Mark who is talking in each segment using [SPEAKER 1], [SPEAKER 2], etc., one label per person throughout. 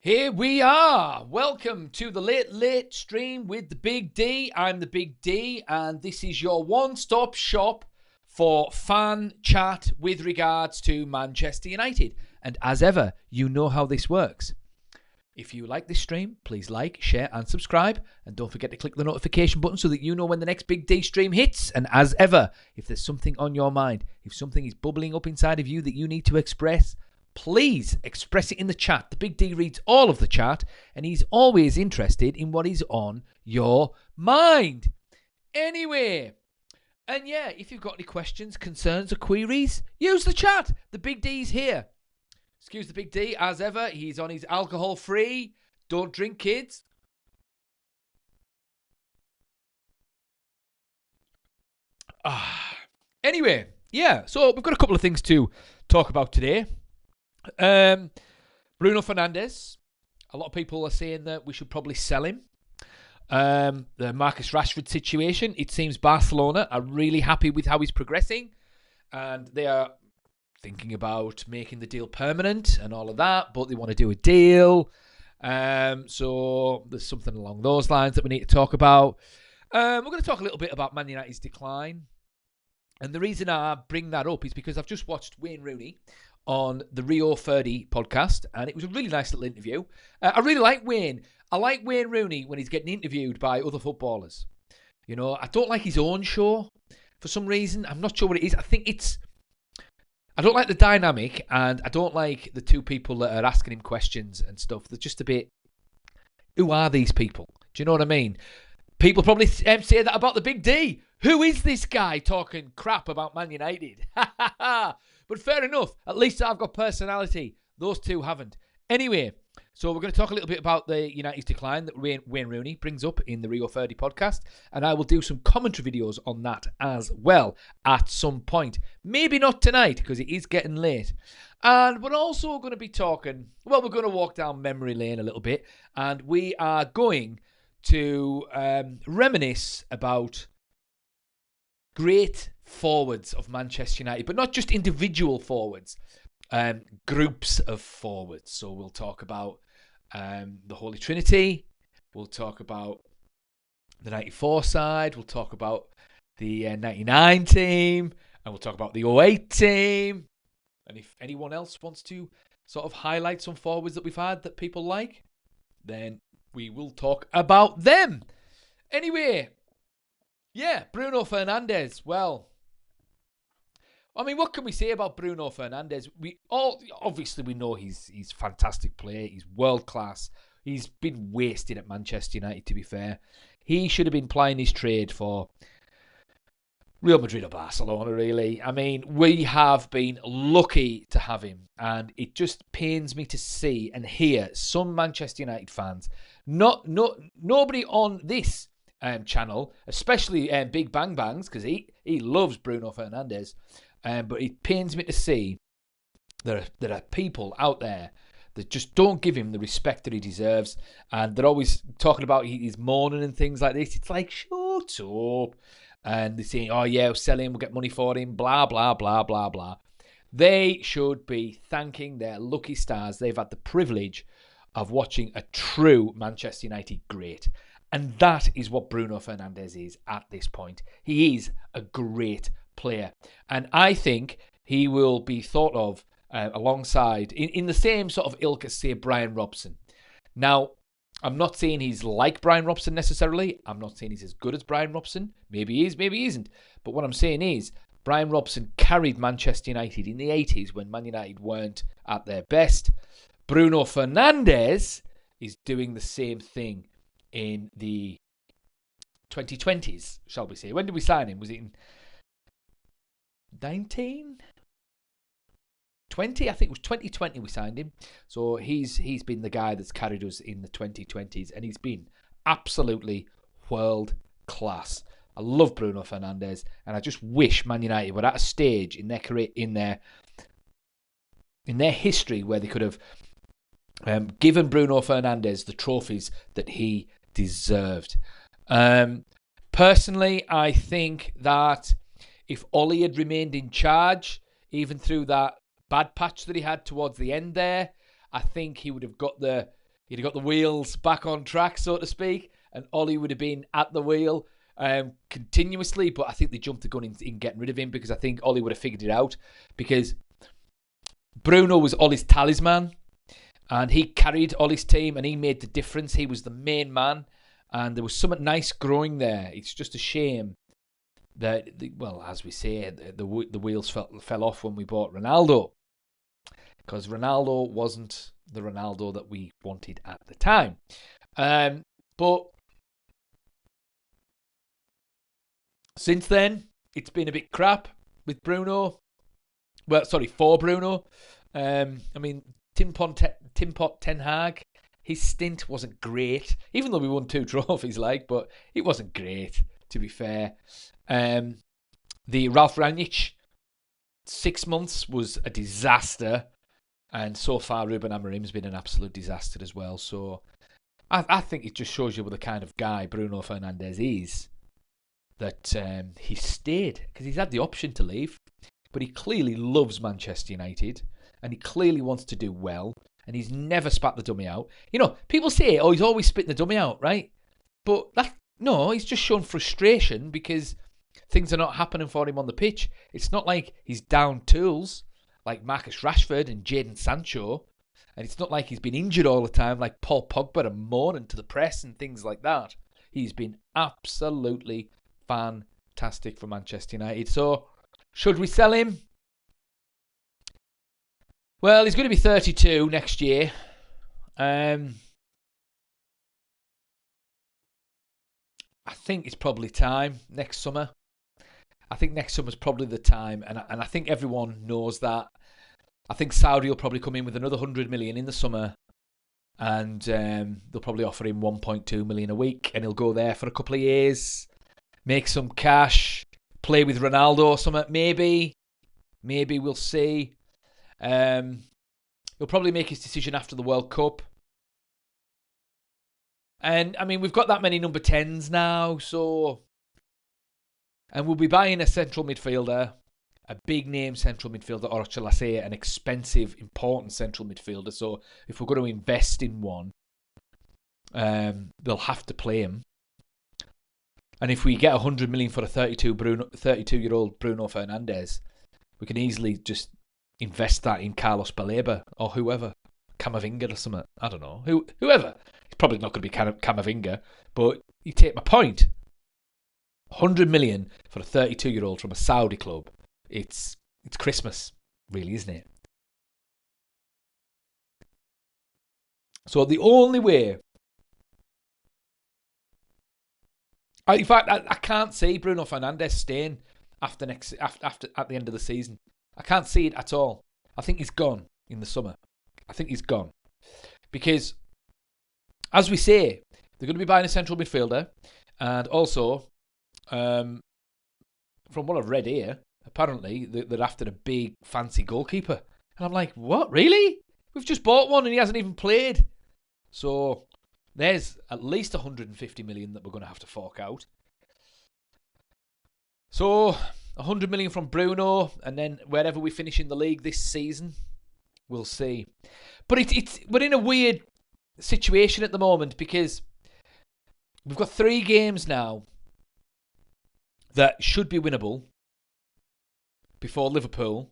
[SPEAKER 1] Here we are. Welcome to the late stream with the Big D. I'm the Big D, and this is your one-stop shop for fan chat with regards to Manchester United. And as ever, you know how this works. If you like this stream, please like, share, and subscribe. And don't forget to click the notification button so that you know when the next Big D stream hits. And as ever, if there's something on your mind, if something is bubbling up inside of you that you need to express, please express it in the chat. The Big D reads all of the chat, and he's always interested in what is on your mind. Anyway, and yeah, if you've got any questions, concerns, or queries, use the chat. The Big D's here. Excuse the Big D, as ever, he's on his alcohol-free. Don't drink, kids. Anyway, yeah, so we've got a couple of things to talk about today. Bruno Fernandes. A lot of people are saying that we should probably sell him. The Marcus Rashford situation. It seems Barcelona are really happy with how he's progressing, and they are thinking about making the deal permanent and all of that, but they want to do a deal. So there's something along those lines that we need to talk about. We're going to talk a little bit about Man United's decline. And the reason I bring that up is because I've just watched Wayne Rooney on the Rio Ferdinand podcast, and it was a really nice little interview. I really like Wayne. I like Wayne Rooney when he's getting interviewed by other footballers. You know, I don't like his own show for some reason. I'm not sure what it is. I don't like the dynamic, and I don't like the two people that are asking him questions and stuff. They're just a bit, who are these people? Do you know what I mean? People probably say that about the Big D. Who is this guy talking crap about Man United? But fair enough. At least I've got personality. Those two haven't. Anyway, so we're going to talk a little bit about the United's decline that Wayne Rooney brings up in the Rio Ferdinand podcast. And I will do some commentary videos on that as well at some point. Maybe not tonight because it is getting late. And we're also going to be talking, well, we're going to walk down memory lane a little bit. And we are going to reminisce about great forwards of Manchester United, but not just individual forwards, groups of forwards. So we'll talk about the Holy Trinity, we'll talk about the 94 side, we'll talk about the 99 team, and we'll talk about the 08 team. And if anyone else wants to sort of highlight some forwards that we've had that people like, then we will talk about them. Anyway, yeah, Bruno Fernandes. Well, I mean, what can we say about Bruno Fernandes? Obviously we know he's a fantastic player. He's world class. He's been wasted at Manchester United, to be fair. He should have been plying his trade for Real Madrid or Barcelona, really. I mean, we have been lucky to have him, and it just pains me to see and hear some Manchester United fans, nobody on this channel, especially Big Bang Bangs, because he loves Bruno Fernandes, but it pains me to see there are people out there that just don't give him the respect that he deserves, and they're always talking about he's mourning and things like this. It's like, shut up. And they're saying, oh yeah, we'll sell him, we'll get money for him, blah, blah, blah, blah, blah. They should be thanking their lucky stars. They've had the privilege of watching a true Manchester United great. And that is what Bruno Fernandes is at this point. He is a great player. And I think he will be thought of alongside, in the same sort of ilk as, say, Brian Robson. Now, I'm not saying he's like Brian Robson necessarily. I'm not saying he's as good as Brian Robson. Maybe he is, maybe he isn't. But what I'm saying is, Brian Robson carried Manchester United in the 80s when Man United weren't at their best. Bruno Fernandes is doing the same thing in the 2020s, shall we say. When did we sign him? Was it in 19? 20? I think it was 2020 we signed him. So he's been the guy that's carried us in the 2020s, and he's been absolutely world class. I love Bruno Fernandes, and I just wish Man United were at a stage in their career, in their history, where they could have given Bruno Fernandes the trophies that he deserved. Personally, I think that if Ollie had remained in charge, even through that bad patch that he had towards the end there, I think he would have got the You'd have got the wheels back on track, so to speak, and Ollie would have been at the wheel continuously. But I think they jumped the gun in getting rid of him because I think Ollie would have figured it out. Because Bruno was Ollie's talisman, and he carried Ollie's team, and he made the difference. He was the main man, and there was something nice growing there. It's just a shame that, well, as we say, the wheels fell off when we bought Ronaldo, because Ronaldo wasn't the Ronaldo that we wanted at the time. But since then, it's been a bit crap with Bruno. Well, sorry, for Bruno. I mean, Tim Pot Ten Hag, his stint wasn't great, even though we won 2 trophies, but it wasn't great, to be fair. The Ralph Rangnick 6 months was a disaster, and so far Ruben Amorim's been an absolute disaster as well. So I think it just shows you what the kind of guy Bruno Fernandes is, that he stayed because he's had the option to leave, but he clearly loves Manchester United and he clearly wants to do well, and he's never spat the dummy out. You know, people say, oh, he's always spitting the dummy out, right? But no, he's just shown frustration because things are not happening for him on the pitch. It's not like he's down tools like Marcus Rashford and Jadon Sancho, and it's not like he's been injured all the time like Paul Pogba and moaning to the press and things like that. He's been absolutely fantastic for Manchester United. So, should we sell him? Well, he's going to be 32 next year. I think it's probably time next summer. I think next summer's probably the time, and I think everyone knows that. I think Saudi will probably come in with another 100 million in the summer, and they'll probably offer him 1.2 million a week, and he'll go there for a couple of years, make some cash, play with Ronaldo or something. Maybe we'll see. He'll probably make his decision after the World Cup. And, I mean, we've got that many number 10s now, so... And we'll be buying a central midfielder, a big-name central midfielder, or shall I say an expensive, important central midfielder. So if we're going to invest in one, they'll have to play him. And if we get 100 million for a 32-year-old Bruno Fernandes, we can easily just invest that in Carlos Baleba or whoever, Camavinga or something. I don't know. Whoever. It's probably not going to be Camavinga, but you take my point. 100 million for a 32-year-old from a Saudi club. It's Christmas, really, isn't it? So the only way... In fact, I can't see Bruno Fernandes staying after at the end of the season. I can't see it at all. I think he's gone in the summer. I think he's gone. Because, as we say, they're going to be buying a central midfielder. And also, from what I've read here, apparently they're after a big, fancy goalkeeper. And I'm like, what? Really? We've just bought one and he hasn't even played. So, there's at least 150 million that we're going to have to fork out. So, 100 million from Bruno, and then wherever we finish in the league this season, we'll see. But we're in a weird situation at the moment because we've got 3 games now that should be winnable before Liverpool.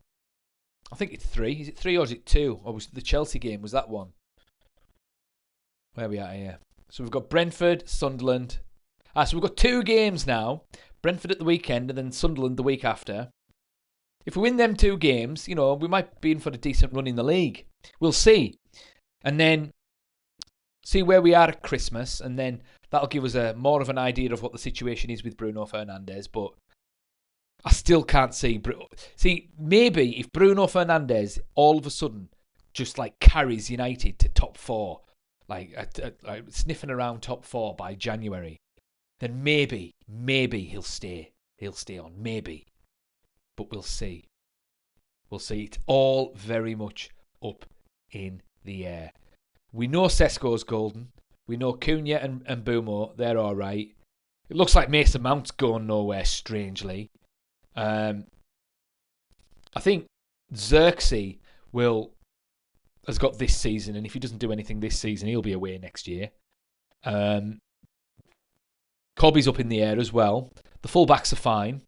[SPEAKER 1] I think it's 3. Is it 3 or is it 2? Or was the Chelsea game? Was that one? Where are we at here? So we've got Brentford, Sunderland. So we've got 2 games now. Brentford at the weekend and then Sunderland the week after. If we win them 2 games, we might be in for a decent run in the league. We'll see. And then see where we are at Christmas, and then that'll give us more of an idea of what the situation is with Bruno Fernandes. But I still can't see... maybe if Bruno Fernandes all of a sudden just carries United to top 4, sniffing around top 4 by January, then maybe he'll stay. He'll stay on, maybe. But we'll see. We'll see. It's all very much up in the air. We know Sesko's golden. We know Cunha and Bumo, they're all right. It looks like Mason Mount's going nowhere, strangely. I think Xerxes will has got this season, and if he doesn't do anything this season, he'll be away next year. Kobe's up in the air as well. The fullbacks are fine.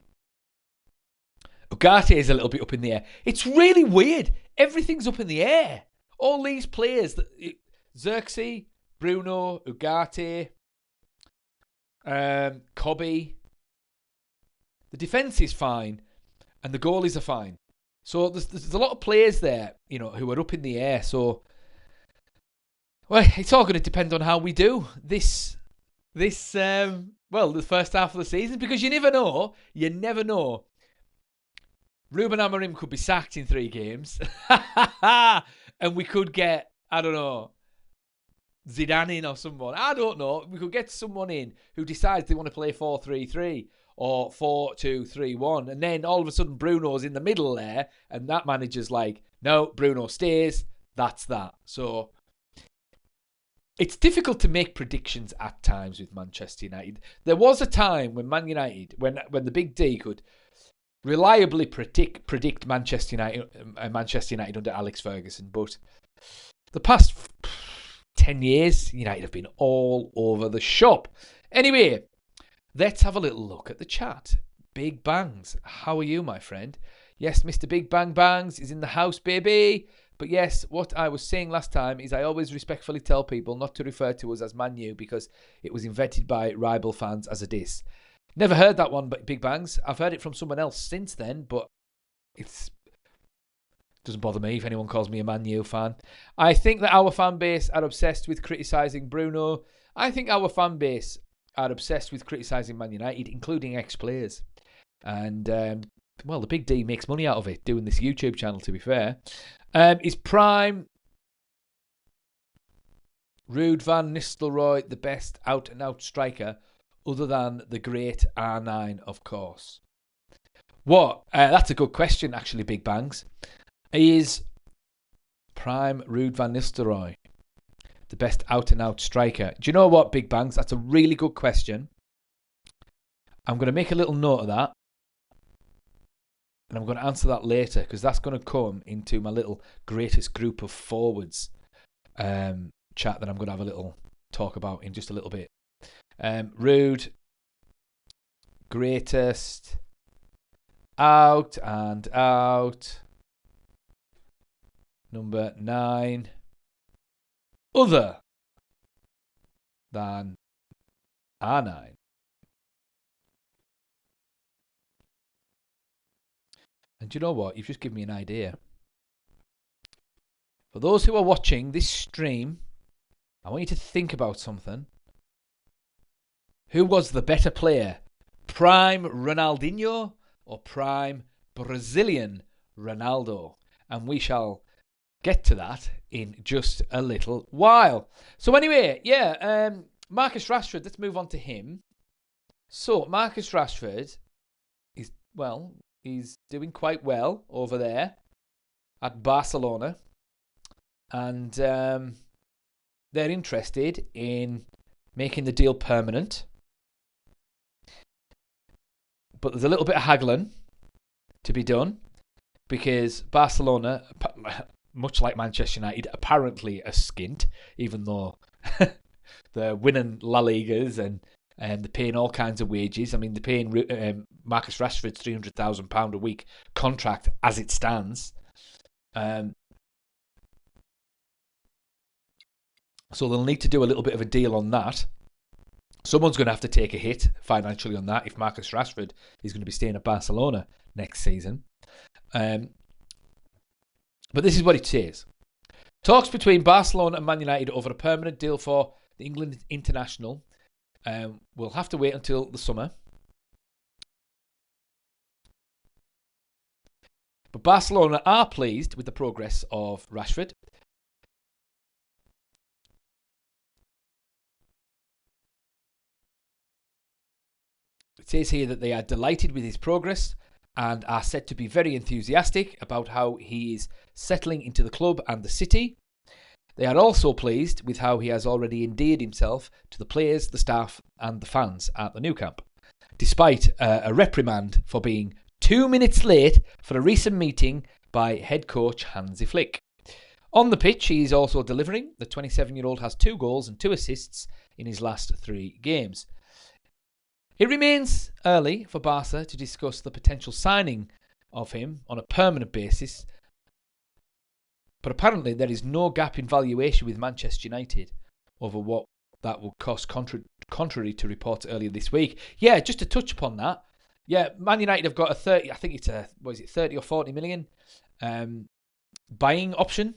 [SPEAKER 1] Ugarte is a little bit up in the air. It's really weird. Everything's up in the air. All these players, Xerxes, Bruno, Ugarte, Kobe. The defence is fine, and the goalies are fine. So there's a lot of players there, who are up in the air. So, well, it's all going to depend on how we do the first half of the season, because you never know. You never know. Ruben Amorim could be sacked in 3 games, and we could get, I don't know, Zidane in or someone. I don't know. We could get someone in who decides they want to play 4-3-3 or 4-2-3-1, and then all of a sudden Bruno's in the middle there, and that manager's like, no, Bruno stays. That's that. So it's difficult to make predictions at times with Manchester United. There was a time when Man United, when the Big D could reliably predict Manchester United under Alex Ferguson, but the past 10 years, United have been all over the shop. Anyway, let's have a little look at the chat. Big Bangs, how are you, my friend? Yes, Mr. Big Bang Bangs is in the house, baby. But yes, what I was saying last time is I always respectfully tell people not to refer to us as Mainoo because it was invented by rival fans as a diss. Never heard that one, but Big Bangs. I've heard it from someone else since then, but it doesn't bother me if anyone calls me a Mainoo fan. I think that our fan base are obsessed with criticising Bruno. I think our fan base are obsessed with criticising Man United, including ex-players. And, the Big D makes money out of it, doing this YouTube channel, to be fair. Is Prime Ruud van Nistelrooy the best out-and-out striker other than the great R9, of course? What? That's a good question, actually, Big Bangs. Is Prime Ruud van Nistelrooy the best out-and-out striker? Do you know what, Big Bangs? That's a really good question. I'm going to make a little note of that. And I'm going to answer that later because that's going to come into my little greatest group of forwards chat that I'm going to have a little talk about in just a little bit. Ruud, greatest out and out. Number 9. Other than R9. And do you know what? You've just given me an idea. For those who are watching this stream, I want you to think about something. Who was the better player? Prime Ronaldinho or prime Brazilian Ronaldo? And we shall get to that in just a little while. So anyway, Marcus Rashford, let's move on to him. So Marcus Rashford is, he's doing quite well over there at Barcelona. And they're interested in making the deal permanent. But there's a little bit of haggling to be done because Barcelona, much like Manchester United, apparently are skint, even though they're winning La Ligas and they're paying all kinds of wages. I mean, they're paying Marcus Rashford's £300,000 a week contract as it stands. So they'll need to do a little bit of a deal on that. Someone's going to have to take a hit financially on that if Marcus Rashford is going to be staying at Barcelona next season. But this is what it says. Talks between Barcelona and Man United over a permanent deal for the England international will have to wait until the summer. But Barcelona are pleased with the progress of Rashford. It says here that they are delighted with his progress and are said to be very enthusiastic about how he is settling into the club and the city. They are also pleased with how he has already endeared himself to the players, the staff and the fans at the Nou Camp, despite a reprimand for being 2 minutes late for a recent meeting by head coach Hansi Flick. On the pitch, he is also delivering. The 27-year-old has 2 goals and 2 assists in his last 3 games. It remains early for Barca to discuss the potential signing of him on a permanent basis, but apparently there is no gap in valuation with Manchester United over what that will cost, contrary to reports earlier this week. Yeah, just to touch upon that. Yeah, Man United have got a 30, I think it's a, 30 or 40 million buying option.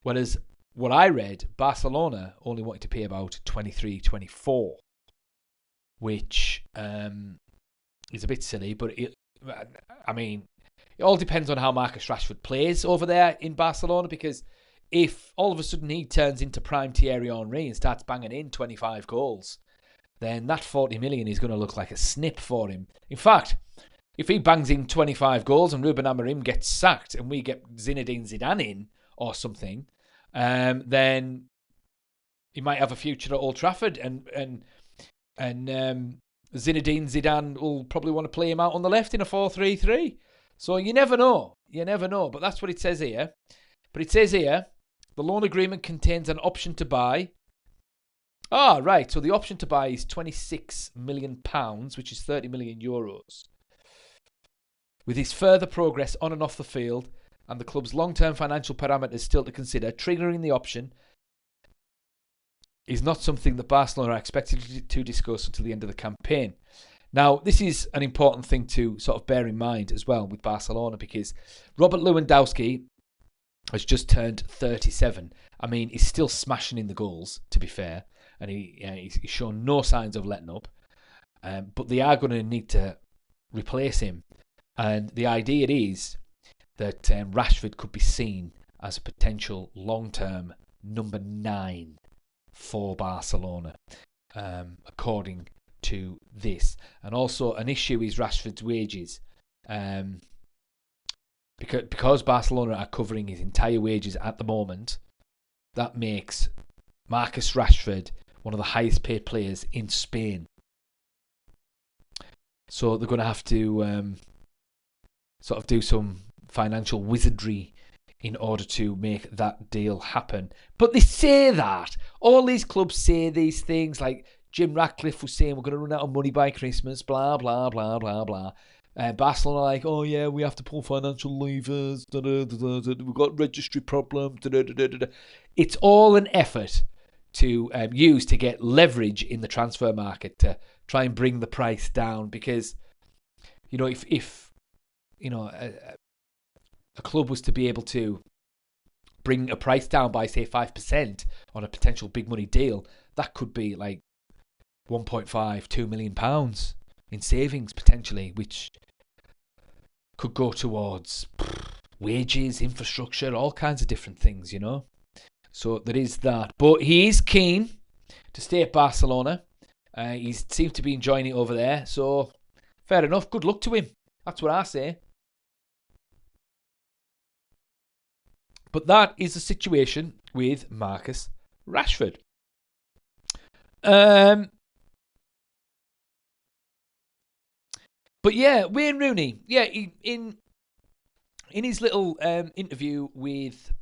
[SPEAKER 1] Whereas what I read, Barcelona only wanted to pay about 23, 24, which is a bit silly, but it all depends on how Marcus Rashford plays over there in Barcelona, because if all of a sudden he turns into prime Thierry Henry and starts banging in 25 goals, then that 40 million is going to look like a snip for him. In fact, if he bangs in 25 goals and Ruben Amorim gets sacked and we get Zinedine Zidane in or something, then he might have a future at Old Trafford, and Zinedine Zidane will probably want to play him out on the left in a 4-3-3. So you never know. But that's what it says here. But it says here, the loan agreement contains an option to buy. Ah, right. So the option to buy is £26 million, which is 30 million euros. With his further progress on and off the field and the club's long-term financial parameters still to consider, triggering the option is not something that Barcelona are expected to discuss until the end of the campaign. Now, this is an important thing to sort of bear in mind as well with Barcelona, because Robert Lewandowski has just turned 37. I mean, he's still smashing in the goals, to be fair, and he's shown no signs of letting up. But they are going to need to replace him. And the idea is that Rashford could be seen as a potential long-term number 9 for Barcelona, according to this. And also an issue is Rashford's wages. Because Barcelona are covering his entire wages at the moment, that makes Marcus Rashford one of the highest paid players in Spain. So they're going to have to sort of do some financial wizardry in order to make that deal happen. But they say that. All these clubs say these things, like Jim Ratcliffe was saying, we're going to run out of money by Christmas, blah, blah, blah, blah, blah. Barcelona are like, oh yeah, we have to pull financial levers, we've got registry problems. It's all an effort to use to get leverage in the transfer market to try and bring the price down, because if a club was to be able to bring a price down by say 5% on a potential big money deal, that could be like £1.5-2 million in savings potentially, which could go towards wages, infrastructure, all kinds of different things, So there is that. But he is keen to stay at Barcelona. He seems to be enjoying it over there. So fair enough. Good luck to him. That's what I say. But that is the situation with Marcus Rashford. But yeah, Wayne Rooney, in his little interview with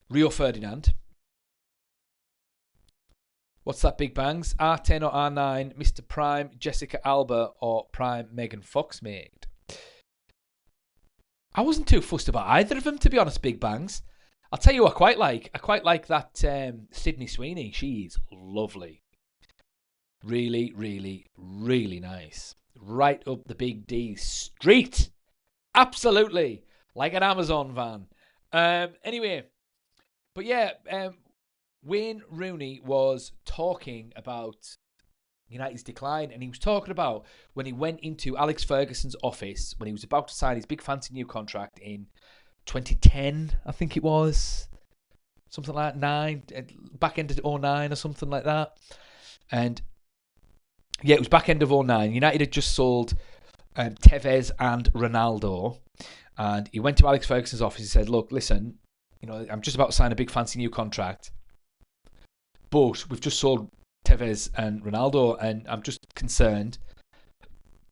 [SPEAKER 1] Rio Ferdinand, what's that, Big Bangs? R10 or R9, Mr. Prime, Jessica Alba or Prime Megan Fox, mate? I wasn't too fussed about either of them, to be honest, Big Bangs. I'll tell you what I quite like. I quite like that Sydney Sweeney. She's lovely. Really, really, really nice. Right up the Big D street. Absolutely. Like an Amazon van. Anyway. But yeah, Wayne Rooney was talking about United's decline, and he was talking about when he went into Alex Ferguson's office when he was about to sign his big fancy new contract in 2010, I think it was. Something like 9, back end of 09 or something like that. And yeah, it was back end of 09. United had just sold Tevez and Ronaldo. And he went to Alex Ferguson's office and said, look, listen, I'm just about to sign a big fancy new contract, but we've just sold Tevez and Ronaldo, and I'm just concerned.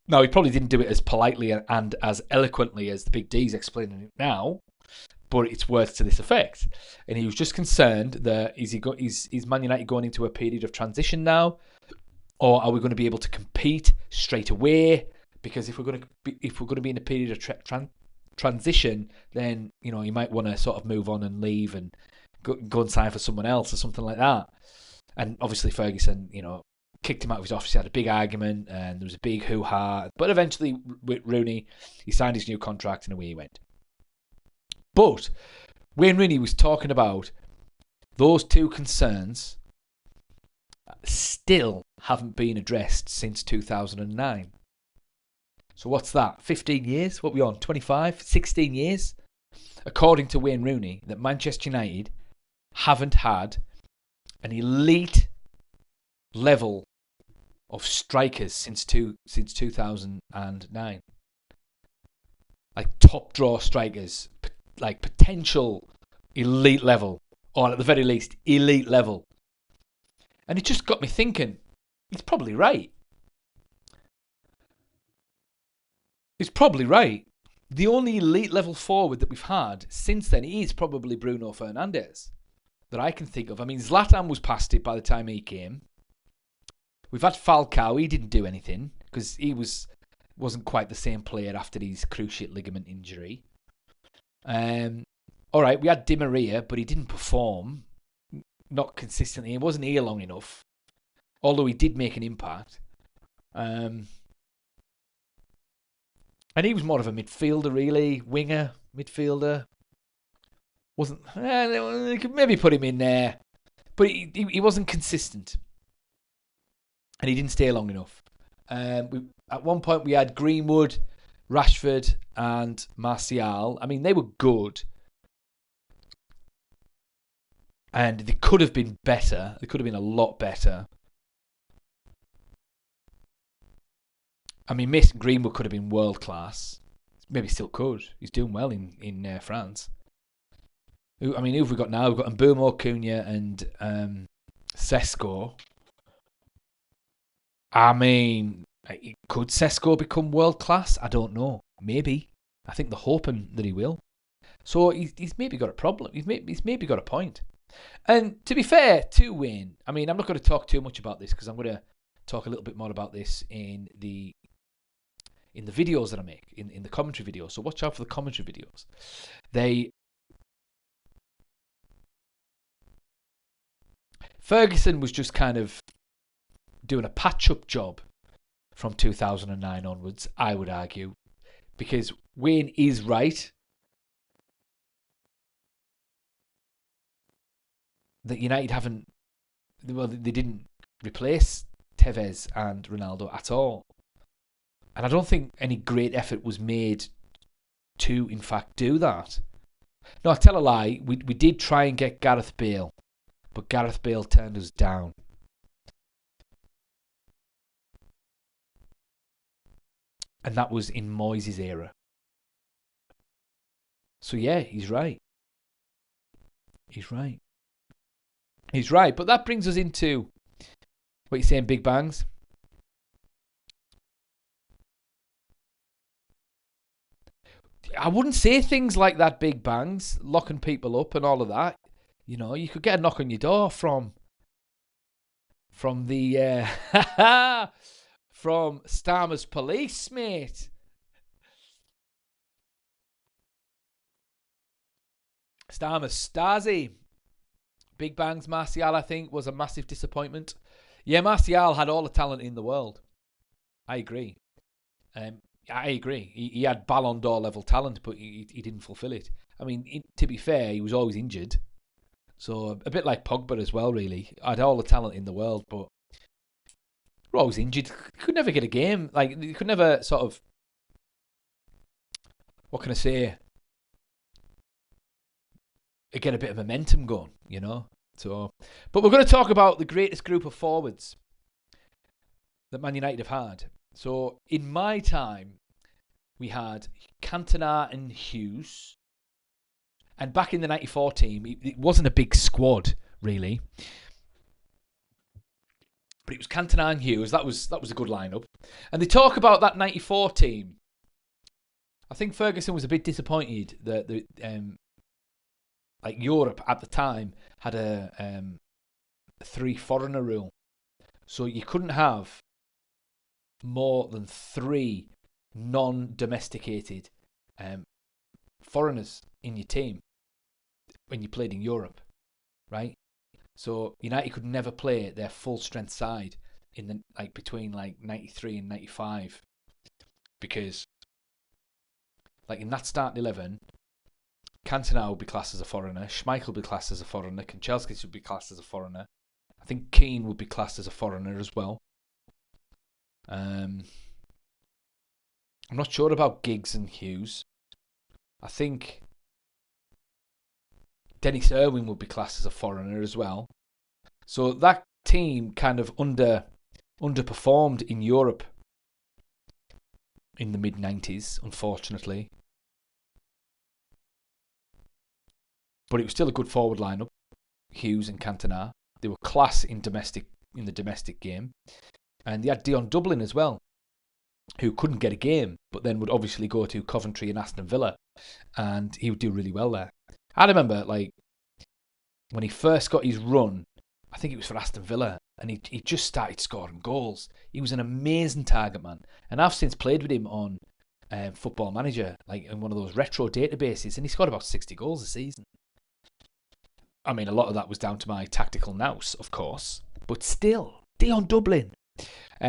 [SPEAKER 1] Now, he probably didn't do it as politely and as eloquently as the Big D's explaining it now, but it's words to this effect. And he was just concerned that is Man United going into a period of transition now, or are we going to be able to compete straight away? Because if we're going to be in a period of transition, then you might want to sort of move on and leave and go and sign for someone else or something like that. And obviously Ferguson, kicked him out of his office. He had a big argument and there was a big hoo-ha. But eventually, with Rooney, he signed his new contract and away he went. But Wayne Rooney was talking about those two concerns still haven't been addressed since 2009. So what's that? 15 years? What are we on? 25? 16 years? According to Wayne Rooney, that Manchester United haven't had an elite level of strikers since 2009. Like top draw strikers, like potential elite level, or at the very least elite level. And it just got me thinking, he's probably right. He's probably right. The only elite level forward that we've had since then is probably Bruno Fernandes that I can think of. I mean, Zlatan was past it by the time he came. We've had Falcao. He didn't do anything because he wasn't quite the same player after his cruciate ligament injury. All right, we had Di Maria, but he didn't perform, not consistently. He wasn't here long enough, although he did make an impact. And he was more of a midfielder, really, winger, midfielder. They could maybe put him in there, but he wasn't consistent, and he didn't stay long enough. At one point, we had Greenwood, Rashford, and Martial. I mean, they were good, and they could have been better. They could have been a lot better. I mean, Mason Greenwood could have been world class. Maybe still could. He's doing well in France. I mean, who have we got now? We've got Mbeumo, Cunha, and Sesko. I mean, could Sesko become world class? I don't know. Maybe. I think they're hoping that he will. So he's maybe got a problem. He's maybe got a point. And to be fair to Wayne, I mean, I'm not going to talk too much about this because I'm going to talk a little bit more about this in the videos that I make, in the commentary videos. So watch out for the commentary videos. Ferguson was just kind of doing a patch-up job from 2009 onwards, I would argue, because Wayne is right that United they didn't replace Tevez and Ronaldo at all. And I don't think any great effort was made to, in fact, do that. No, I tell a lie. We did try and get Gareth Bale, but Gareth Bale turned us down. And that was in Moyes' era. So yeah, he's right. He's right. He's right. But that brings us into what you're saying, Big Bangs. I wouldn't say things like that, Big Bangs, locking people up and all of that. You could get a knock on your door from the from Starmer's police, mate. Starmer's Stasi. Big Bangs Martial, I think, was a massive disappointment. Yeah, Martial had all the talent in the world. I agree. I agree. He had Ballon d'Or level talent, but he didn't fulfill it. I mean, to be fair, he was always injured. So a bit like Pogba as well, really. Had all the talent in the world, but we're always injured. Could never get a game. Like, you could never sort of, what can I say, get a bit of momentum going, So, but we're going to talk about the greatest group of forwards that Man United have had. So, in my time, we had Cantona and Hughes. And back in the 94 team, it wasn't a big squad, really. But it was Cantona and Hughes. That was a good lineup. And they talk about that 94 team. I think Ferguson was a bit disappointed that like Europe at the time had a 3 foreigner rule, so you couldn't have more than 3 non-domesticated foreigners in your team when you played in Europe, right? So United could never play their full strength side in the between 93 and 95 because in that starting 11, Cantona would be classed as a foreigner, Schmeichel would be classed as a foreigner, Kanchelskis would be classed as a foreigner. I think Keane would be classed as a foreigner as well. I'm not sure about Giggs and Hughes. I think Dennis Irwin would be classed as a foreigner as well. So that team kind of underperformed in Europe in the mid-90s, unfortunately. But it was still a good forward lineup, Hughes and Cantona. They were class in the domestic game. And they had Dion Dublin as well, who couldn't get a game, but then would obviously go to Coventry and Aston Villa, and he would do really well there. I remember, when he first got his run, I think it was for Aston Villa, and he just started scoring goals. He was an amazing target man, and I've since played with him on Football Manager, in one of those retro databases, and he scored about 60 goals a season. I mean, a lot of that was down to my tactical nous, of course, but still, Dion Dublin.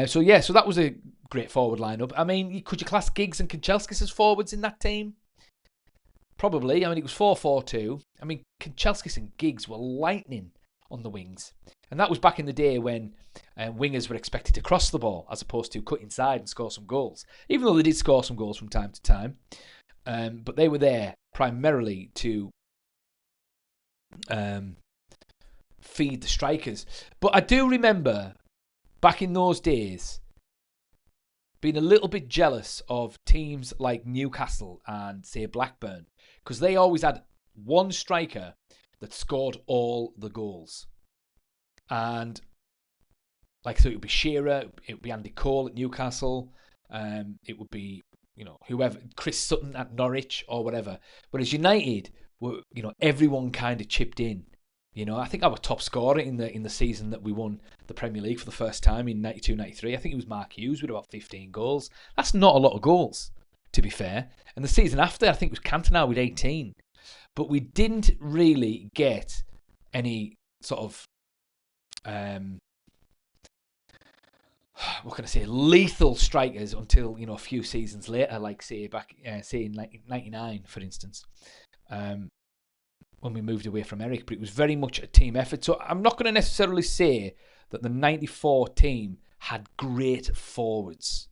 [SPEAKER 1] So that was a great forward lineup. I mean, could you class Giggs and Kanchelskis as forwards in that team? Probably. I mean, it was 4-4-2. I mean, Kanchelskis and Giggs were lightning on the wings. And that was back in the day when wingers were expected to cross the ball as opposed to cut inside and score some goals. Even though they did score some goals from time to time. But they were there primarily to feed the strikers. But I do remember, back in those days, being a little bit jealous of teams like Newcastle and, say, Blackburn, because they always had one striker that scored all the goals. And, so it would be Shearer, it would be Andy Cole at Newcastle, it would be, whoever, Chris Sutton at Norwich or whatever. Whereas United were, everyone kind of chipped in. I think our top scorer in the season that we won the Premier League for the first time in 92-93, I think it was Mark Hughes with about 15 goals. That's not a lot of goals, to be fair. And the season after, I think it was Cantona with 18. But we didn't really get any sort of, lethal strikers until, a few seasons later, say in 99, for instance. When we moved away from Eric, but it was very much a team effort. So I'm not going to necessarily say that the 94 team had great forwards,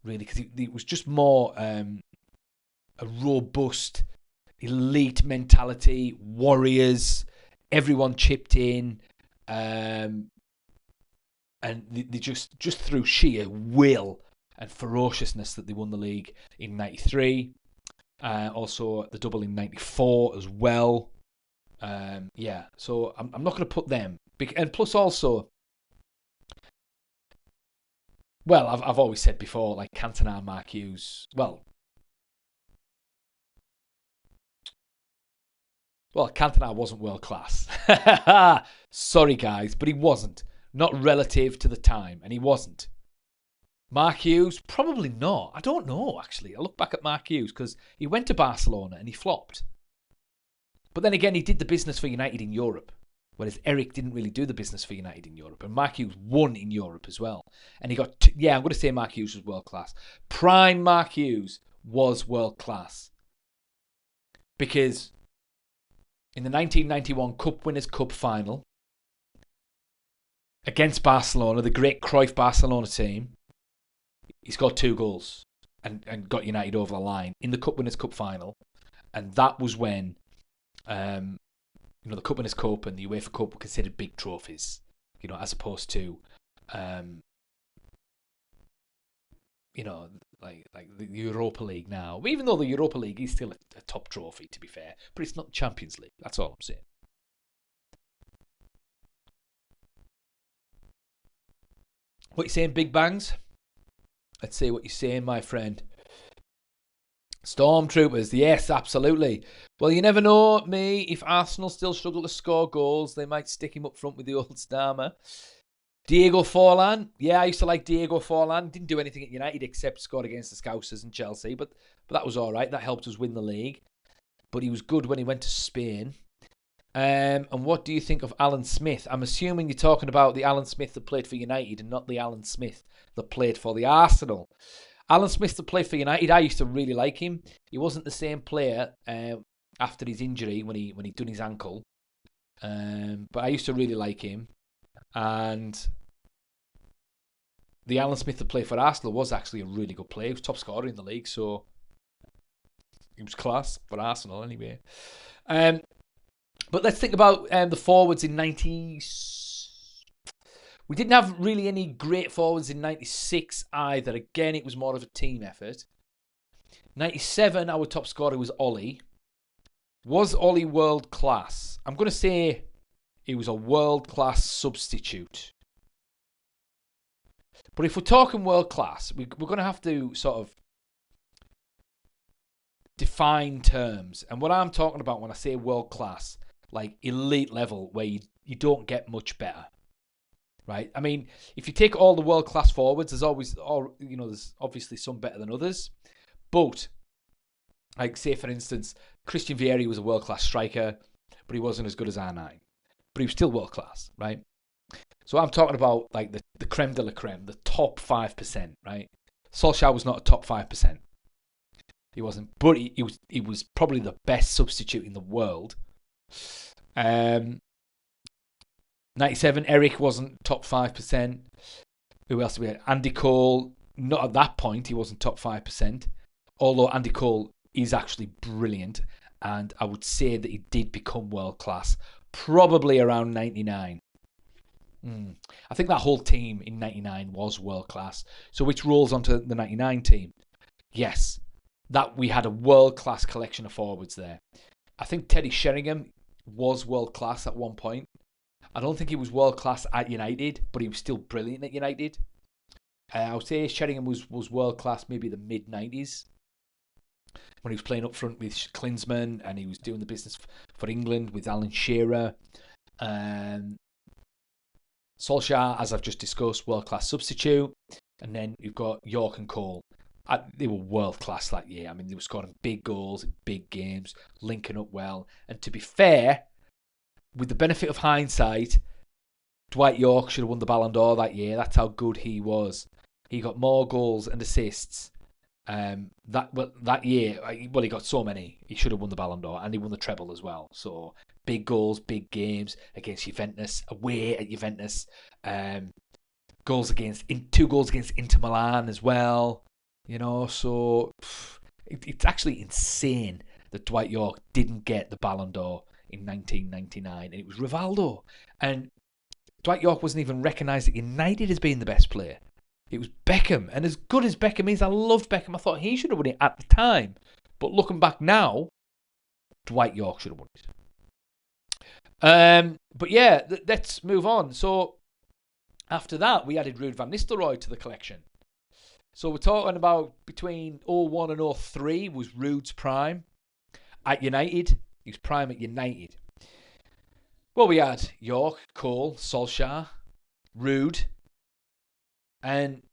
[SPEAKER 1] really, because it was just more a robust, elite mentality, warriors, everyone chipped in, and they just through sheer will and ferociousness that they won the league in 93. Also the double in 94 as well. So I'm not going to put them. And plus also, well, I've always said before, Cantona, Mark Hughes. Well, Cantona wasn't world class. Sorry, guys, but he wasn't. Not relative to the time, and he wasn't. Mark Hughes, probably not. I don't know, actually. I look back at Mark Hughes because he went to Barcelona and he flopped. But then again, he did the business for United in Europe, whereas Eric didn't really do the business for United in Europe. And Mark Hughes won in Europe as well. And he got, I'm going to say Mark Hughes was world class. Prime Mark Hughes was world class. Because in the 1991 Cup Winners' Cup final, against Barcelona, the great Cruyff Barcelona team, he scored 2 goals and got United over the line in the Cup Winners' Cup final. And that was when, the Cup Winners' Cup and the UEFA Cup were considered big trophies, as opposed to, like the Europa League now. Even though the Europa League is still a top trophy, to be fair, but it's not the Champions League. That's all I'm saying. What you saying, Big Bangs? Let's see what you're saying, my friend. Stormtroopers, yes, absolutely. Well, you never know, me. If Arsenal still struggle to score goals, they might stick him up front with the old Starmer. Diego Forlan, yeah, I used to like Diego Forlan. Didn't do anything at United except scored against the Scousers and Chelsea, but that was all right. That helped us win the league. But he was good when he went to Spain. And what do you think of Alan Smith? I'm assuming you're talking about the Alan Smith that played for United and not the Alan Smith that played for the Arsenal. Alan Smith that played for United, I used to really like him. He wasn't the same player after his injury when he done his ankle. But I used to really like him. And the Alan Smith that played for Arsenal was actually a really good player. He was top scorer in the league, so he was class for Arsenal anyway. But let's think about the forwards in 90. We didn't have really any great forwards in 96 either. Again, it was more of a team effort. 97, our top scorer was Ollie. Was Ollie world class? I'm going to say he was a world class substitute. But if we're talking world class, we're going to have to sort of define terms. And what I'm talking about when I say world class, like elite level, where you don't get much better. Right? I mean, if you take all the world-class forwards, there's obviously some better than others. But, like, say, for instance, Christian Vieri was a world-class striker, but he wasn't as good as R9. But he was still world-class, right? So I'm talking about, like, the creme de la creme, the top 5%, right? Solskjaer was not a top 5%. He wasn't. But he was probably the best substitute in the world. 97, Eric wasn't top 5%. Who else did we have? Andy Cole, not at that point, he wasn't top 5%. Although Andy Cole is actually brilliant. And I would say that he did become world class probably around 99. I think that whole team in 99 was world class. So which rolls onto the 99 team? Yes, that we had a world class collection of forwards there. I think Teddy Sheringham was world class at one point. I don't think he was world class at United, but he was still brilliant at United. I would say Sheringham was world class maybe the mid 90s when he was playing up front with Klinsmann and he was doing the business for England with Alan Shearer. Solskjaer, as I've just discussed, world class substitute. And then you've got York and Cole. They were world class that year. I mean, they were scoring big goals in big games, linking up well. And to be fair, with the benefit of hindsight, Dwight York should have won the Ballon d'Or that year. That's how good he was. He got more goals and assists that year. Well, he got so many. He should have won the Ballon d'Or, and he won the treble as well. So big goals, big games against Juventus, away at Juventus. Two goals against Inter Milan as well. You know, so it's actually insane that Dwight York didn't get the Ballon d'Or in 1999, and it was Rivaldo. And Dwight York wasn't even recognised at United as being the best player. It was Beckham. And as good as Beckham is, I loved Beckham. I thought he should have won it at the time. But looking back now, Dwight York should have won it. But yeah, let's move on. So after that, we added Ruud van Nistelrooy to the collection. So we're talking about between 01 and 03 was Ruud's prime. At United, he was prime at United. Well, we had York, Cole, Solskjaer, Ruud, and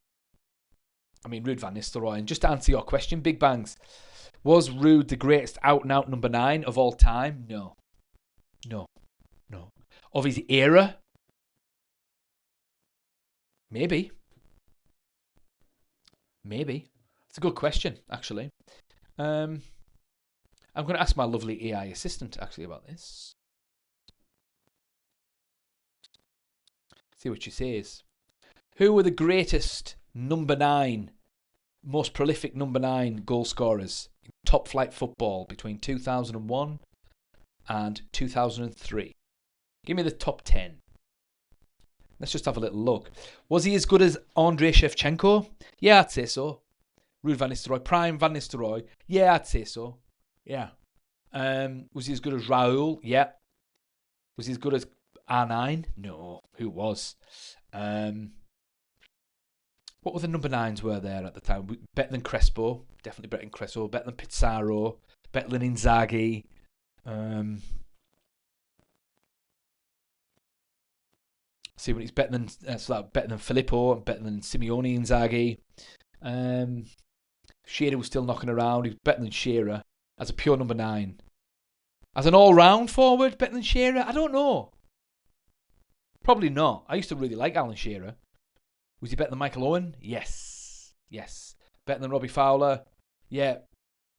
[SPEAKER 1] Ruud van Nistelrooy. And just to answer your question, Big Bangs, was Ruud the greatest out-and-out number 9 of all time? No. Of his era? Maybe. It's a good question, actually. I'm going to ask my lovely AI assistant, actually, about this. See what she says. Who were the greatest number 9, most prolific number 9 goal scorers in top flight football between 2001 and 2003? Give me the top 10. Let's just have a little look. Was he as good as Andrei Shevchenko? Yeah, I'd say so. Ruud van Nistelrooy, prime Van Nistelrooy. Yeah, I'd say so. Yeah. Was he as good as Raul? Yeah. Was he as good as R9? No. Who was? What were the number 9s were there at the time? Better than Crespo. Definitely better than Crespo. Better than Pizarro. Better than Inzaghi. See when he's better than better than Filippo, better than Simeone Inzaghi. Shearer was still knocking around. He was better than Shearer as a pure number 9. As an all-round forward, better than Shearer? I don't know. Probably not. I used to really like Alan Shearer. Was he better than Michael Owen? Yes. Yes. Better than Robbie Fowler? Yeah.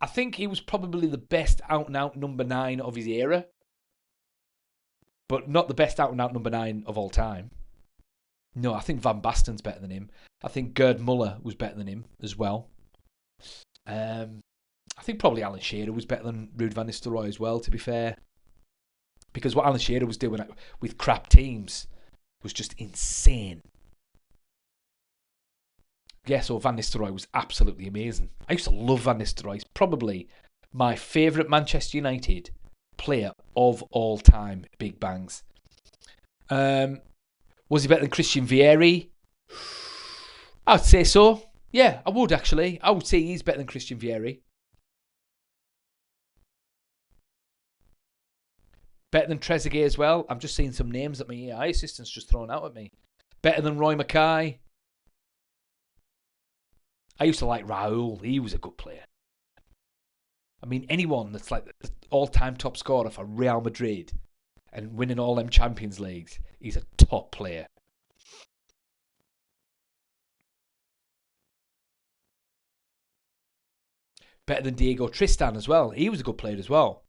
[SPEAKER 1] I think he was probably the best out-and-out number 9 of his era. But not the best out-and-out number 9 of all time. No, I think Van Basten's better than him. I think Gerd Muller was better than him as well. I think probably Alan Shearer was better than Ruud van Nistelrooy as well, to be fair. Because what Alan Shearer was doing with crap teams was just insane. Yeah, so Van Nistelrooy was absolutely amazing. I used to love Van Nistelrooy. He's probably my favourite Manchester United player of all time. Big bangs. Was he better than Christian Vieri? I'd say so. Yeah, I would actually. I would say he's better than Christian Vieri. Better than Trezeguet as well. I'm just seeing some names that my AI assistant's just thrown out at me. Better than Roy Mackay. I used to like Raul. He was a good player. I mean, anyone that's like the all-time top scorer for Real Madrid and winning all them Champions Leagues, he's a top player. Better than Diego Tristan as well. He was a good player as well.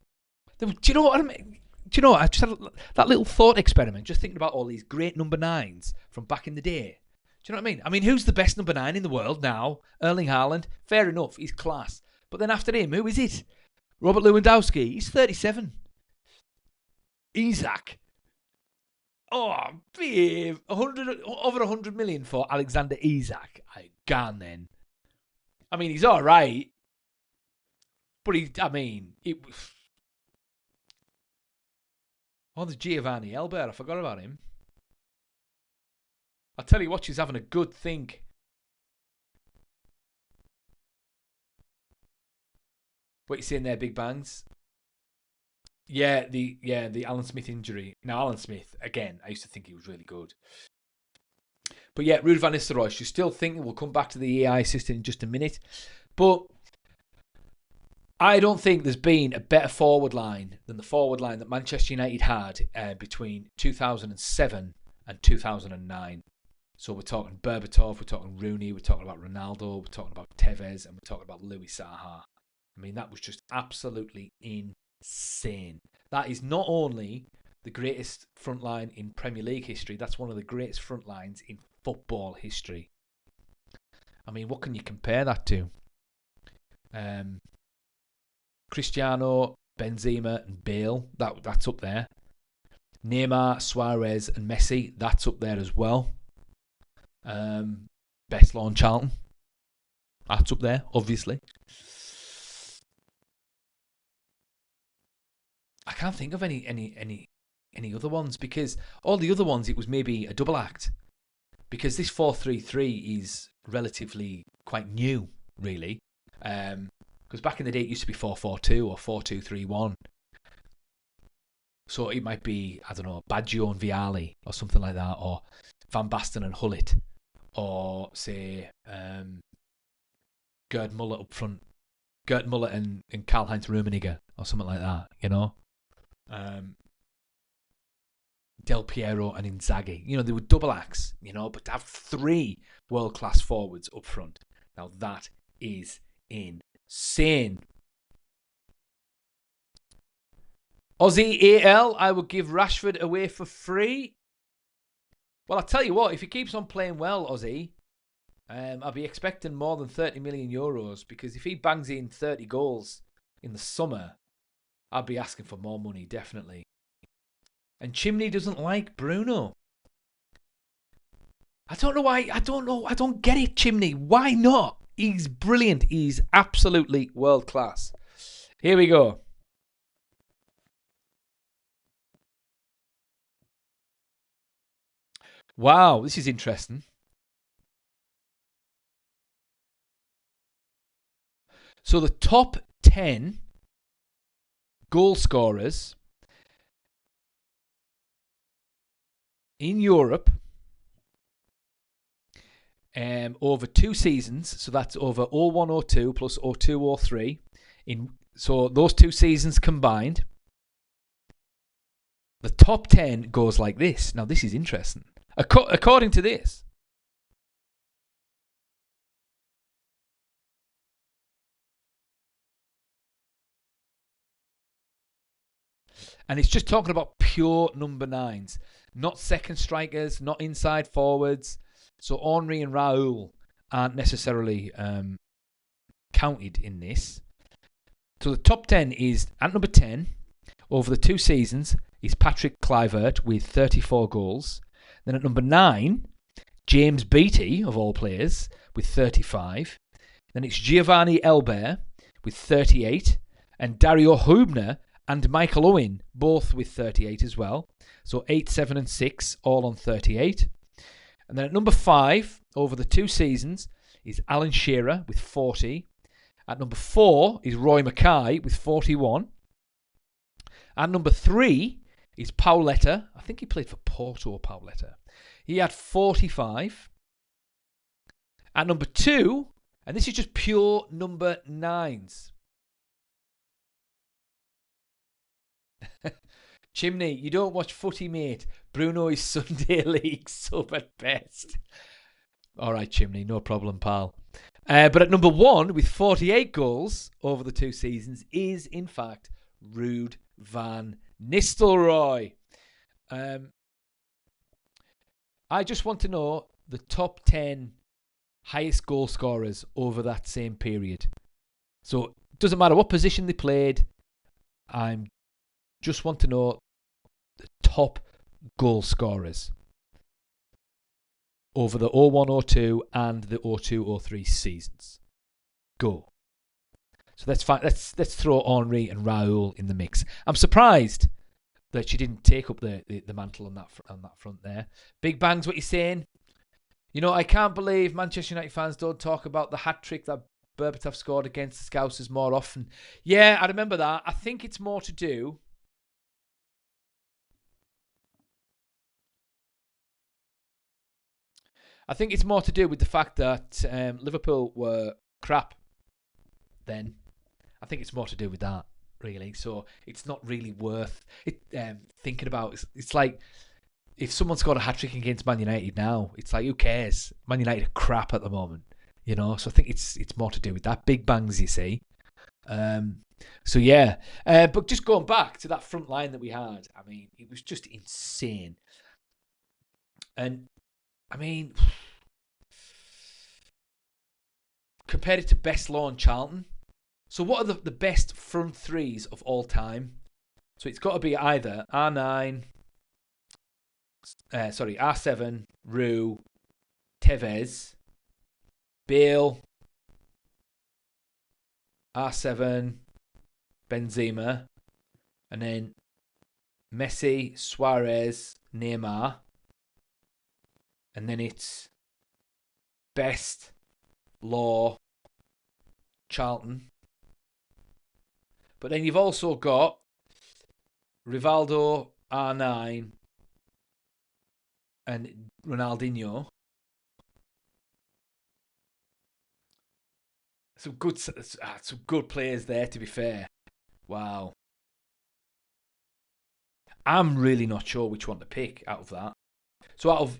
[SPEAKER 1] Do you know what I mean? Do you know what? I just had that little thought experiment, just thinking about all these great number 9s from back in the day. Do you know what I mean? I mean, who's the best number 9 in the world now? Erling Haaland. Fair enough, he's class. But then after him, who is it? Robert Lewandowski. He's 37. Isak. Oh, babe. Over 100 million for Alexander Isak. I gone then. I mean, he's all right. But there's Giovanni Elber. I forgot about him. I'll tell you what, she's having a good think. What you saying there, Big Bangs? Yeah, the Alan Smith injury. Now, Alan Smith, again, I used to think he was really good. But yeah, Ruud van Nistelrooy, she's still thinking. We'll come back to the AI system in just a minute. But I don't think there's been a better forward line than the forward line that Manchester United had between 2007 and 2009. So we're talking Berbatov, we're talking Rooney, we're talking about Ronaldo, we're talking about Tevez, and we're talking about Louis Saha. I mean, that was just absolutely insane. That is not only the greatest front line in Premier League history, that's one of the greatest front lines in football history. I mean, what can you compare that to? Cristiano, Benzema, and Bale, that's up there. Neymar, Suarez, and Messi, that's up there as well. Best Lawn Charlton, that's up there, obviously. I can't think of any other ones, because all the other ones it was maybe a double act, because this 4-3-3 is relatively quite new, really. Because back in the day it used to be 4-4-2 or 4-2-3-1. So it might be, I don't know, Baggio and Vialli or something like that, or Van Basten and Hullet, or say Gerd Muller up front, Gerd Muller and Karl-Heinz Rummenigge or something like that, you know. Del Piero and Inzaghi, you know, they were double acts, you know, but to have 3 world-class forwards up front, now that is insane. Aussie AL, I would give Rashford away for free. Well, I'll tell you what, if he keeps on playing well, Aussie, I'll be expecting more than 30 million euros, because if he bangs in 30 goals in the summer, I'll be asking for more money, definitely. And Chimney doesn't like Bruno. I don't know why. I don't get it, Chimney. Why not? He's brilliant. He's absolutely world class. Here we go. Wow, this is interesting. So the top 10 goal scorers in Europe over 2 seasons, so that's over 01-02 plus 02-03. So those 2 seasons combined, the top 10 goes like this. Now, this is interesting. According to this, and it's just talking about pure number 9s, not second strikers, not inside forwards. So Henry and Raul aren't necessarily counted in this. So the top 10 is, at number 10, over the 2 seasons, is Patrick Kluivert with 34 goals. Then at number 9, James Beattie, of all players, with 35. Then it's Giovanni Elber with 38. And Dario Hubner and Michael Owen, both with 38 as well. So 8, 7 and 6, all on 38. And then at number 5, over the 2 seasons, is Alan Shearer with 40. At number 4 is Roy Mackay with 41. At number 3 is Pauletta. I think he played for Porto, Pauletta. He had 45. At number 2, and this is just pure number 9s. Chimney, you don't watch footy, mate. Bruno is Sunday League sub at best. All right, Chimney, no problem, pal. But at number 1, with 48 goals over the 2 seasons, is, in fact, Ruud van Nistelrooy. I just want to know the top 10 highest goal scorers over that same period. So it doesn't matter what position they played. I just want to know the top goal scorers over the 01-02 and the 02-03 seasons. Go. So that's fine. Let's throw Henry and Raul in the mix. I'm surprised that she didn't take up the mantle on that front there. Big Bang's what you're saying. You know, I can't believe Manchester United fans don't talk about the hat-trick that Berbatov scored against the Scousers more often. Yeah, I remember that. I think it's more to do... with the fact that Liverpool were crap then. I think it's more to do with that, really. So it's not really worth it thinking about. It's like if someone scored a hat-trick against Man United now, it's like, who cares? Man United are crap at the moment, you know. So I think it's more to do with that. Big Bangs, you see. So yeah, but just going back to that front line that we had, I mean, it was just insane. And I mean, compared it to Best Law and Charlton. So what are the best front threes of all time? So it's got to be either R7, Rue, Tevez, Bale, R7, Benzema, and then Messi, Suarez, Neymar. And then it's Best, Law, Charlton. But then you've also got Rivaldo, R9, and Ronaldinho. Some good players there, to be fair. Wow. I'm really not sure which one to pick out of that. So out of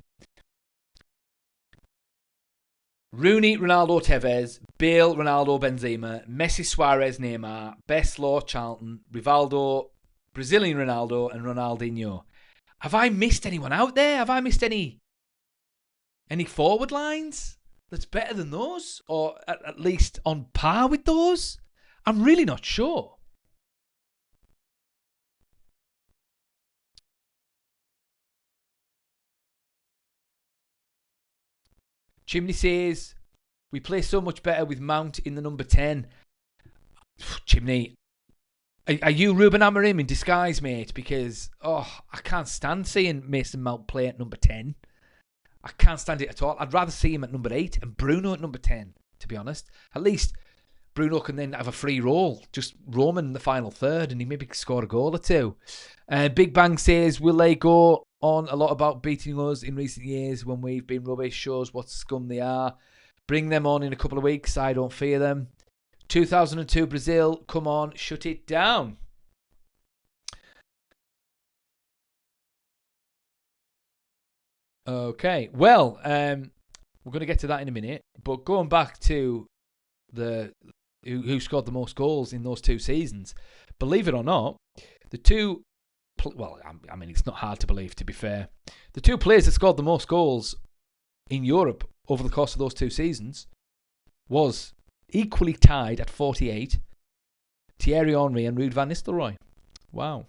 [SPEAKER 1] Rooney, Ronaldo, Tevez, Bale, Ronaldo, Benzema, Messi, Suarez, Neymar, Best, Law, Charlton, Rivaldo, Brazilian Ronaldo, and Ronaldinho. Have I missed anyone out there? Have I missed any forward lines that's better than those? Or at least on par with those? I'm really not sure. Chimney says, we play so much better with Mount in the number 10. Chimney, are you Ruben Amorim in disguise, mate? Because, I can't stand seeing Mason Mount play at number 10. I can't stand it at all. I'd rather see him at number 8 and Bruno at number 10, to be honest. At least Bruno can then have a free roll, just roaming the final third, and he maybe score a goal or two. Big Bang says, will they go on a lot about beating us in recent years when we've been rubbish? Shows what scum they are. Bring them on in a couple of weeks. I don't fear them. 2002 Brazil, come on, shut it down. Okay, well, we're going to get to that in a minute. But going back to the who scored the most goals in those 2 seasons, believe it or not, the two. Well, I mean, it's not hard to believe, to be fair. The 2 players that scored the most goals in Europe over the course of those 2 seasons was equally tied at 48, Thierry Henry and Ruud van Nistelrooy. Wow.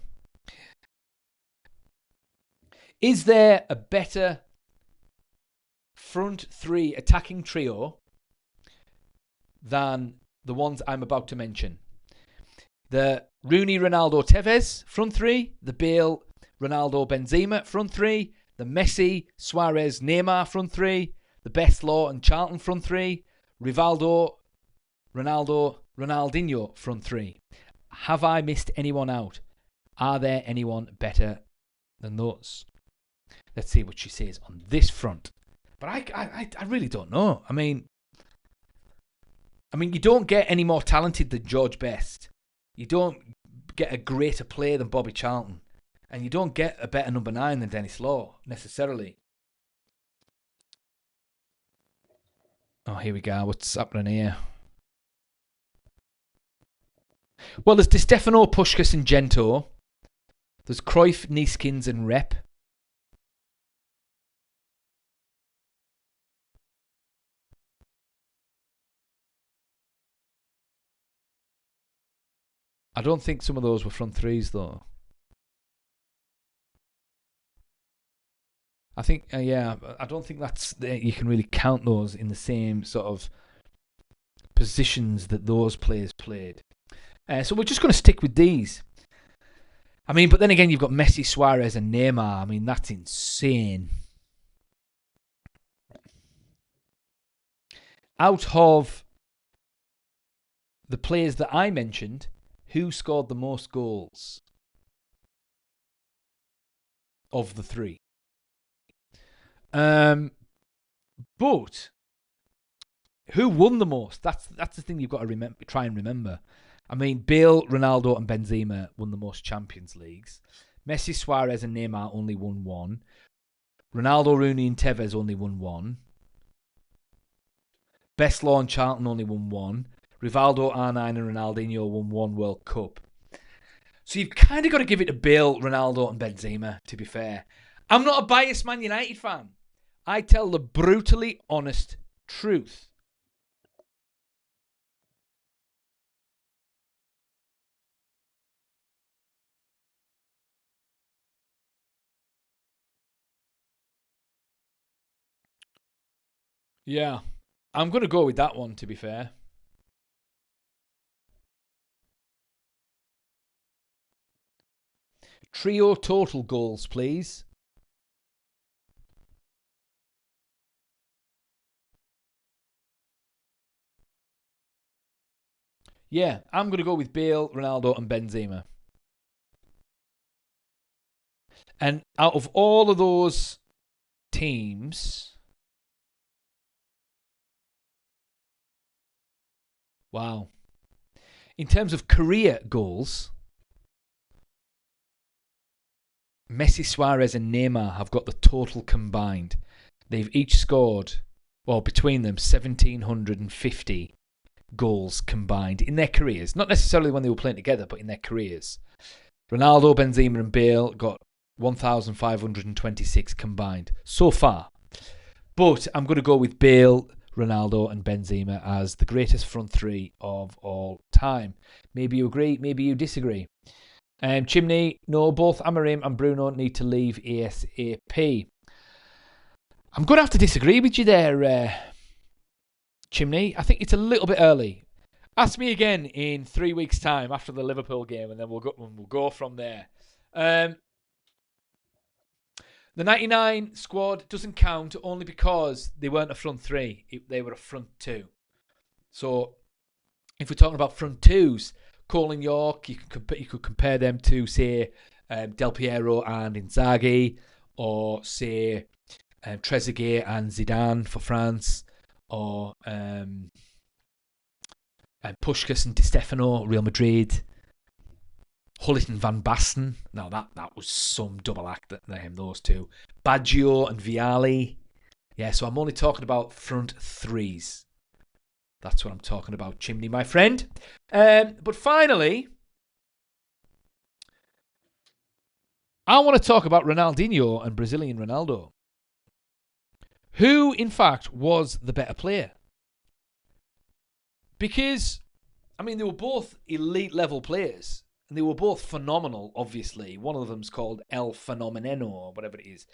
[SPEAKER 1] Is there a better front 3 attacking trio than the ones I'm about to mention? The Rooney, Ronaldo, Tevez front 3, the Bale, Ronaldo, Benzema front 3, the Messi, Suarez, Neymar front 3, the Best Law and Charlton front 3, Rivaldo, Ronaldo, Ronaldinho front 3. Have I missed anyone out? Are there anyone better than those? Let's see what she says on this front. But I really don't know. I mean, you don't get any more talented than George Best. You don't get a greater player than Bobby Charlton. And you don't get a better number 9 than Dennis Law, necessarily. Oh, here we go. What's happening here? Well, there's Di Stefano, Puskás and Gento. There's Cruyff, Neeskens and Rep. I don't think some of those were front 3s, though. I think, I don't think you can really count those in the same sort of positions that those players played. So we're just going to stick with these. I mean, but then again, you've got Messi, Suarez and Neymar. I mean, that's insane. Out of the players that I mentioned, who scored the most goals of the 3? But who won the most? That's the thing you've got to try and remember. I mean, Bale, Ronaldo, and Benzema won the most Champions Leagues. Messi, Suarez, and Neymar only won 1. Ronaldo, Rooney, and Tevez only won 1. Best Law and Charlton only won 1. Rivaldo, R9, and Ronaldinho won 1 World Cup. So you've kind of got to give it to Bale, Ronaldo, and Benzema, to be fair. I'm not a biased Man United fan. I tell the brutally honest truth. Yeah, I'm going to go with that one, to be fair. Trio total goals, please. Yeah, I'm going to go with Bale, Ronaldo, and Benzema. And out of all of those teams, wow. In terms of career goals, Messi, Suarez, and Neymar have got the total combined. They've each scored, well, between them, 1,750 goals combined in their careers. Not necessarily when they were playing together, but in their careers. Ronaldo, Benzema, and Bale got 1,526 combined so far. But I'm going to go with Bale, Ronaldo, and Benzema as the greatest front 3 of all time. Maybe you agree, maybe you disagree. Chimney, no, both Amorim and Bruno need to leave ASAP. I'm going to have to disagree with you there, Chimney. I think it's a little bit early. Ask me again in 3 weeks' time after the Liverpool game, and then we'll go from there. The 99 squad doesn't count only because they weren't a front 3. They were a front 2. So If we're talking about front twos, Cole and York, you could compare them to, say, Del Piero and Inzaghi, or say Trezeguet and Zidane for France, or Puskás and Di Stefano, Real Madrid. Hullet and Van Basten. Now that was some double act, those two. Baggio and Vialli. Yeah, so I'm only talking about front threes. That's what I'm talking about, Chimney, my friend. But finally, I want to talk about Ronaldinho and Brazilian Ronaldo. Who, in fact, was the better player? Because, I mean, they were both elite level players. And they were both phenomenal, obviously. One of them's called El Fenomeno, or whatever it is.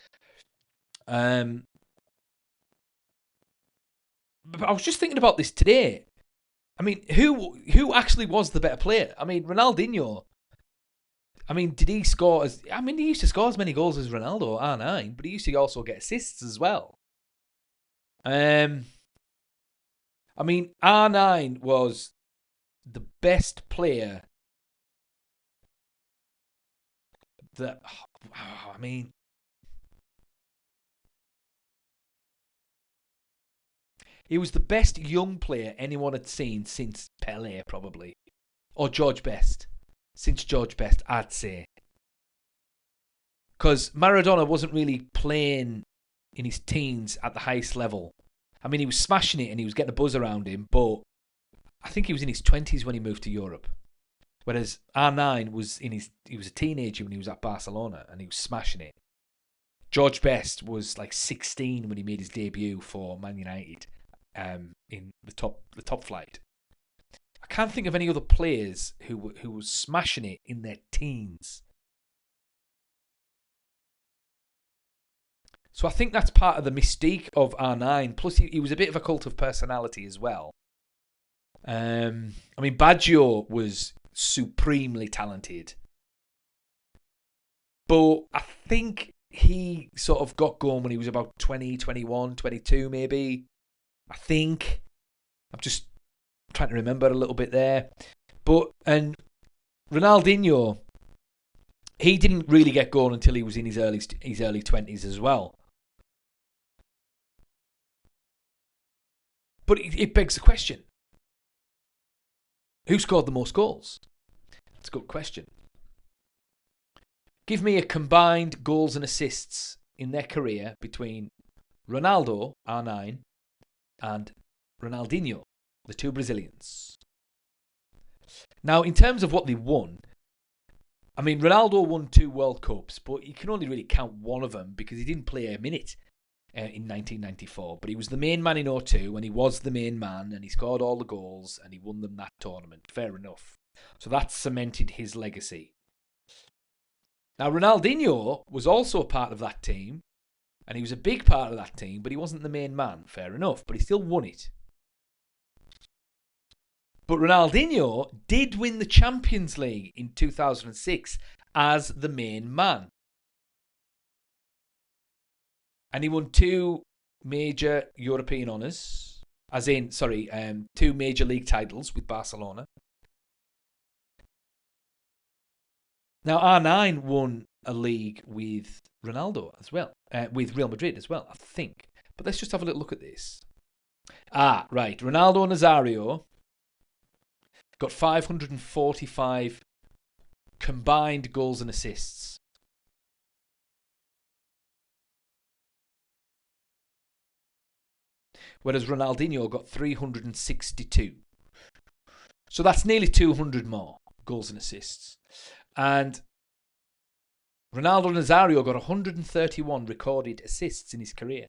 [SPEAKER 1] But I was just thinking about this today. I mean, who actually was the better player? I mean, Ronaldinho. I mean, did he score as... I mean, he used to score as many goals as Ronaldo, R9, but he used to also get assists as well. I mean, R9 was the best player that... I mean... He was the best young player anyone had seen since Pelé, probably. Or George Best. Since George Best, I'd say. Because Maradona wasn't really playing in his teens at the highest level. I mean, he was smashing it and he was getting a buzz around him, but I think he was in his 20s when he moved to Europe. Whereas R9 was he was a teenager when he was at Barcelona and he was smashing it. George Best was like 16 when he made his debut for Man United. In the top flight. I can't think of any other players who was smashing it in their teens. So I think that's part of the mystique of R9. Plus, he was a bit of a cult of personality as well. I mean, Baggio was supremely talented. But I think he sort of got going when he was about 20, 21, 22 maybe. I think. I'm just trying to remember a little bit there. And Ronaldinho, he didn't really get going until he was in his early 20s as well. But it begs the question. Who scored the most goals? That's a good question. Give me a combined goals and assists in their career between Ronaldo, R9, and Ronaldinho, the two Brazilians. Now, in terms of what they won, I mean, Ronaldo won 2 World Cups, but you can only really count one of them because he didn't play a minute in 1994. But he was the main man in 02, and he was the main man, and he scored all the goals, and he won them that tournament. Fair enough. So that cemented his legacy. Now, Ronaldinho was also a part of that team, and he was a big part of that team, but he wasn't the main man. Fair enough, but he still won it. But Ronaldinho did win the Champions League in 2006 as the main man. And he won 2 major European honours. 2 major league titles with Barcelona. Now, R9 won a league with Ronaldo as well. With Real Madrid as well, I think. But let's just have a little look at this. Right. Ronaldo Nazario got 545 combined goals and assists. Whereas Ronaldinho got 362. So that's nearly 200 more goals and assists. And Ronaldo Nazario got 131 recorded assists in his career.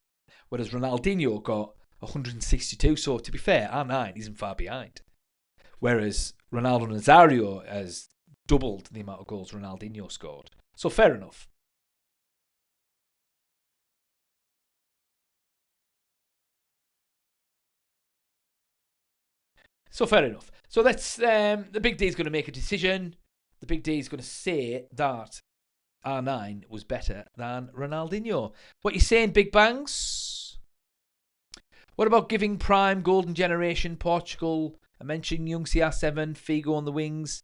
[SPEAKER 1] Whereas Ronaldinho got 162. So to be fair, R9 isn't far behind. Whereas Ronaldo Nazario has doubled the amount of goals Ronaldinho scored. So fair enough. So let's the Big D is going to make a decision. The Big D is going to say that R9 was better than Ronaldinho. What you saying, Big Bangs? What about giving prime golden generation Portugal I mentioned young CR7, Figo on the wings.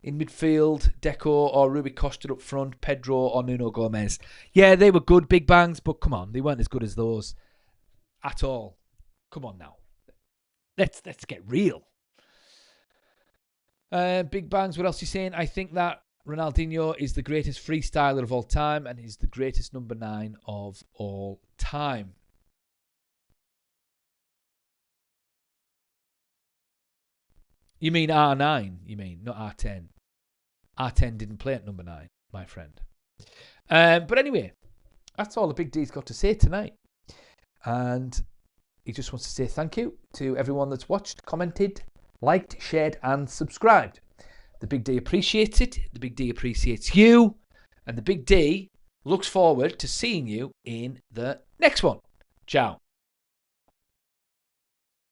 [SPEAKER 1] In midfield, Deco or Rui Costa up front, Pedro or Nuno Gomez. Yeah, they were good big bangs, but come on, they weren't as good as those at all. Come on now. Let's get real. Big bangs, what else are you saying? I think that Ronaldinho is the greatest freestyler of all time and is the greatest number 9 of all time. You mean R9, you mean, not R10. R10 didn't play at number 9, my friend. But anyway, that's all the Big D's got to say tonight. And he just wants to say thank you to everyone that's watched, commented, liked, shared, and subscribed. The Big D appreciates it. The Big D appreciates you. And the Big D looks forward to seeing you in the next one. Ciao.